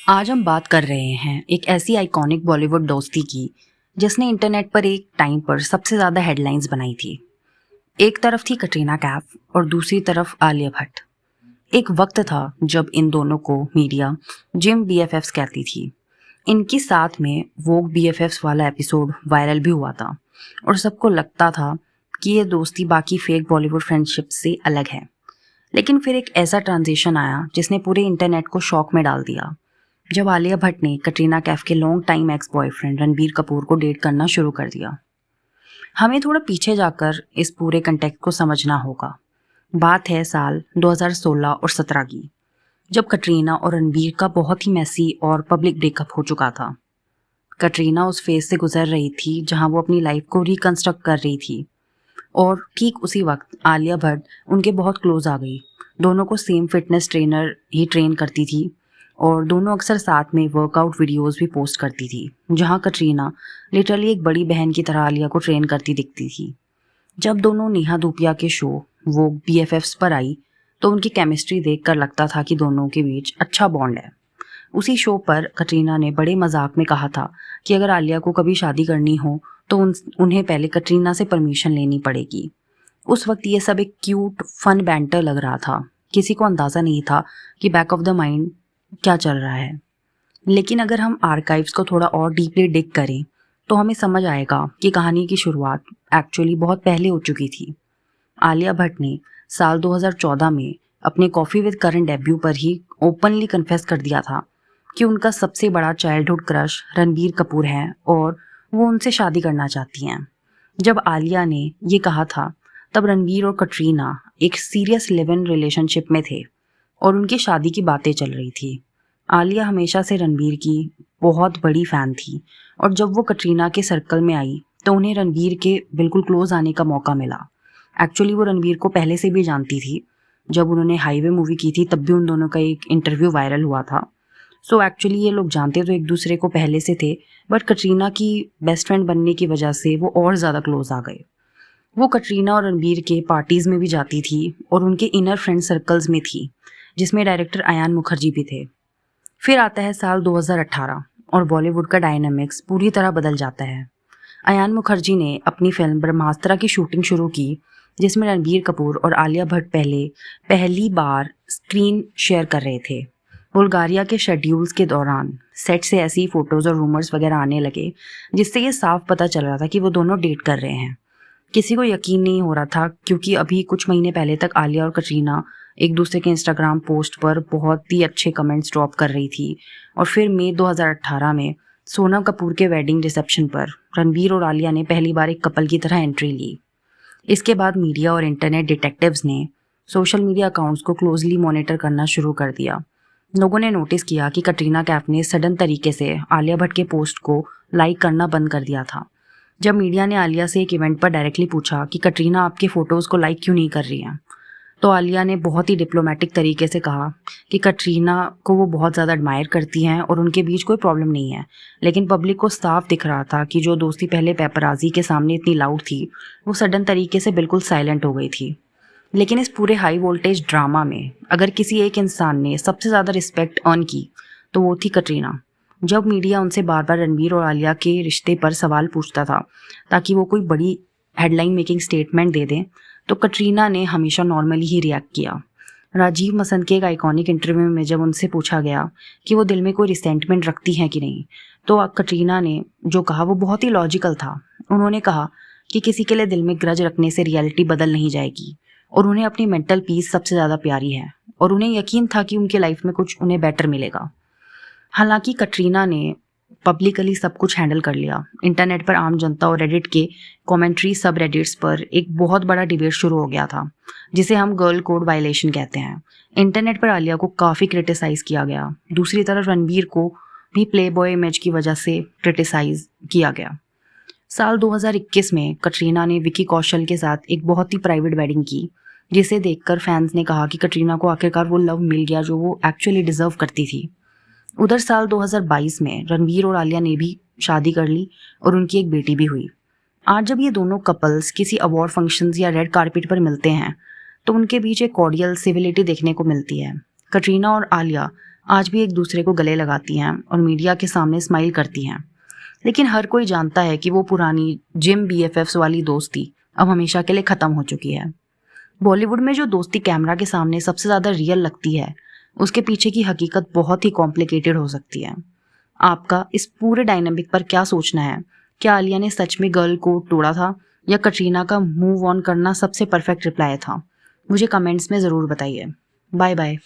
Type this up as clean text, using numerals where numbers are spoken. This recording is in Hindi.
आज हम बात कर रहे हैं एक ऐसी आइकॉनिक बॉलीवुड दोस्ती की जिसने इंटरनेट पर एक टाइम पर सबसे ज़्यादा हेडलाइंस बनाई थी। एक तरफ थी कटरीना कैफ और दूसरी तरफ आलिया भट्ट। एक वक्त था जब इन दोनों को मीडिया जिम बीएफएफ्स कहती थी। इनकी साथ में वोग बीएफएफ्स वाला एपिसोड वायरल भी हुआ था और सबको लगता था कि ये दोस्ती बाकी फेक बॉलीवुड फ्रेंडशिप से अलग है। लेकिन फिर एक ऐसा ट्रांजिशन आया जिसने पूरे इंटरनेट को शॉक में डाल दिया, जब आलिया भट्ट ने कटरीना कैफ के long time ex boyfriend Ranbir Kapoor को डेट करना शुरू कर दिया। हमें थोड़ा पीछे जाकर इस पूरे कंटेक्स्ट को समझना होगा। बात है साल 2016 और 17 की, जब कटरीना और रणबीर का बहुत ही मैसी और पब्लिक ब्रेकअप हो चुका था। कटरीना उस फेज से गुजर रही थी जहां वो अपनी लाइफ को रिकंस्ट्रक्ट कर रही थी, और ठीक उसी वक्त आलिया भट्ट उनके बहुत क्लोज आ गई। दोनों को सेम फिटनेस ट्रेनर ही ट्रेन करती थी और दोनों अक्सर साथ में वर्कआउट वीडियोस भी पोस्ट करती थी, जहां कटरीना लिटरली एक बड़ी बहन की तरह आलिया को ट्रेन करती दिखती थी। जब दोनों नेहा धूपिया के शो वो बीएफएफ्स पर आई तो उनकी केमिस्ट्री देखकर लगता था कि दोनों के बीच अच्छा बॉन्ड है। उसी शो पर कटरीना ने बड़े मजाक में कहा था कि अगर आलिया को कभी शादी करनी हो तो उन्हें पहले कटरीना से परमिशन लेनी पड़ेगी। उस वक्त ये सब एक क्यूट फन बैंटर लग रहा था। किसी को अंदाज़ा नहीं था कि बैक ऑफ द माइंड क्या चल रहा है। लेकिन अगर हम आर्काइव्स को थोड़ा और डीपली डिग करें तो हमें समझ आएगा कि कहानी की शुरुआत एक्चुअली बहुत पहले हो चुकी थी। आलिया भट्ट ने साल 2014 में अपने कॉफ़ी विद करण डेब्यू पर ही ओपनली कन्फेस कर दिया था कि उनका सबसे बड़ा चाइल्डहुड क्रश रणबीर कपूर है और वो उनसे शादी करना चाहती हैं। जब आलिया ने ये कहा था तब रणबीर और कटरीना एक सीरियस लिव इन रिलेशनशिप में थे और उनकी शादी की बातें चल रही थी। आलिया हमेशा से रणबीर की बहुत बड़ी फ़ैन थी और जब वो कटरीना के सर्कल में आई तो उन्हें रणबीर के बिल्कुल क्लोज आने का मौका मिला। एक्चुअली वो रणबीर को पहले से भी जानती थी। जब उन्होंने हाईवे मूवी की थी तब भी उन दोनों का एक इंटरव्यू वायरल हुआ था। सो एक्चुअली ये लोग जानते तो एक दूसरे को पहले से थे, बट कटरीना की बेस्ट फ्रेंड बनने की वजह से वो और ज़्यादा क्लोज आ गए। वो कटरीना और रणबीर के पार्टीज़ में भी जाती थी और उनके इनर फ्रेंड सर्कल्स में थी, जिसमें डायरेक्टर अयान मुखर्जी भी थे। फिर आता है साल 2018 और बॉलीवुड का डायनामिक्स पूरी तरह बदल जाता है। अयान मुखर्जी ने अपनी फिल्म ब्रह्मास्त्र की शूटिंग शुरू की, जिसमें रणबीर कपूर और आलिया भट्ट पहली बार स्क्रीन शेयर कर रहे थे। बुल्गारिया के शेड्यूल्स के दौरान सेट से ऐसी फोटोज़ और रूमर्स वगैरह आने लगे, जिससे ये साफ पता चल रहा था कि वो दोनों डेट कर रहे हैं। किसी को यकीन नहीं हो रहा था, क्योंकि अभी कुछ महीने पहले तक आलिया और कटरीना एक दूसरे के इंस्टाग्राम पोस्ट पर बहुत ही अच्छे कमेंट्स ड्रॉप कर रही थी। और फिर मई 2018 में सोनम कपूर के वेडिंग रिसेप्शन पर रणबीर और आलिया ने पहली बार एक कपल की तरह एंट्री ली। इसके बाद मीडिया और इंटरनेट डिटेक्टिव्स ने सोशल मीडिया अकाउंट्स को क्लोजली मॉनिटर करना शुरू कर दिया। लोगों ने नोटिस किया कि कटरीना कैफ ने सडन तरीके से आलिया भट्ट के पोस्ट को लाइक करना बंद कर दिया था। जब मीडिया ने आलिया से एक इवेंट पर डायरेक्टली पूछा कि कटरीना आपके फ़ोटोज़ को लाइक क्यों नहीं कर रही हैं, तो आलिया ने बहुत ही डिप्लोमेटिक तरीके से कहा कि कटरीना को वो बहुत ज़्यादा एडमायर करती हैं और उनके बीच कोई प्रॉब्लम नहीं है। लेकिन पब्लिक को साफ दिख रहा था कि जो दोस्ती पहले पेपराजी के सामने इतनी लाउड थी, वो सडन तरीके से बिल्कुल साइलेंट हो गई थी। लेकिन इस पूरे हाई वोल्टेज ड्रामा में अगर किसी एक इंसान ने सबसे ज़्यादा रिस्पेक्ट अर्न की तो वो थी कटरीना। जब मीडिया उनसे बार बार रणबीर और आलिया के रिश्ते पर सवाल पूछता था ताकि वो कोई बड़ी हेडलाइन मेकिंग स्टेटमेंट दे दें, तो कटरीना ने हमेशा नॉर्मली ही रिएक्ट किया। राजीव मसंद के एक आइकॉनिक इंटरव्यू में जब उनसे पूछा गया कि वो दिल में कोई रिसेंटमेंट रखती हैं कि नहीं, तो कटरीना ने जो कहा वो बहुत ही लॉजिकल था। उन्होंने कहा कि किसी के लिए दिल में ग्रज रखने से रियलिटी बदल नहीं जाएगी और उन्हें अपनी मेंटल पीस सबसे ज़्यादा प्यारी है और उन्हें यकीन था कि उनके लाइफ में कुछ उन्हें बेटर मिलेगा। हालांकि कटरीना ने पब्लिकली सब कुछ हैंडल कर लिया। इंटरनेट पर आम जनता और रेडिट के कमेंट्री सब रेडिट्स पर एक बहुत बड़ा डिबेट शुरू हो गया था, जिसे हम गर्ल कोड वायलेशन कहते हैं। इंटरनेट पर आलिया को काफ़ी क्रिटिसाइज़ किया गया। दूसरी तरफ रणबीर को भी प्ले बॉय इमेज की वजह से क्रिटिसाइज़ किया गया। साल 2021 में कटरीना ने विकी कौशल के साथ एक बहुत ही प्राइवेट वेडिंग की, जिसे देखकर फैंस ने कहा कि कटरीना को आखिरकार वो लव मिल गया जो वो एक्चुअली डिजर्व करती थी। उधर साल 2022 में रणबीर और आलिया ने भी शादी कर ली और उनकी एक बेटी भी हुई। आज जब ये दोनों कपल्स किसी अवार्ड फंक्शंस या रेड कारपेट पर मिलते हैं तो उनके बीच एक कॉर्डियल सिविलिटी देखने को मिलती है। कटरीना और आलिया आज भी एक दूसरे को गले लगाती हैं और मीडिया के सामने स्माइल करती हैं। लेकिन हर कोई जानता है कि वो पुरानी जिम BFFs वाली दोस्ती अब हमेशा के लिए ख़त्म हो चुकी है। बॉलीवुड में जो दोस्ती कैमरा के सामने सबसे ज़्यादा रियल लगती है, उसके पीछे की हकीकत बहुत ही कॉम्प्लिकेटेड हो सकती है। आपका इस पूरे डायनामिक पर क्या सोचना है? क्या आलिया ने सच में गर्ल कोड तोड़ा था या कटरीना का मूव ऑन करना सबसे परफेक्ट रिप्लाई था? मुझे कमेंट्स में ज़रूर बताइए। Bye bye.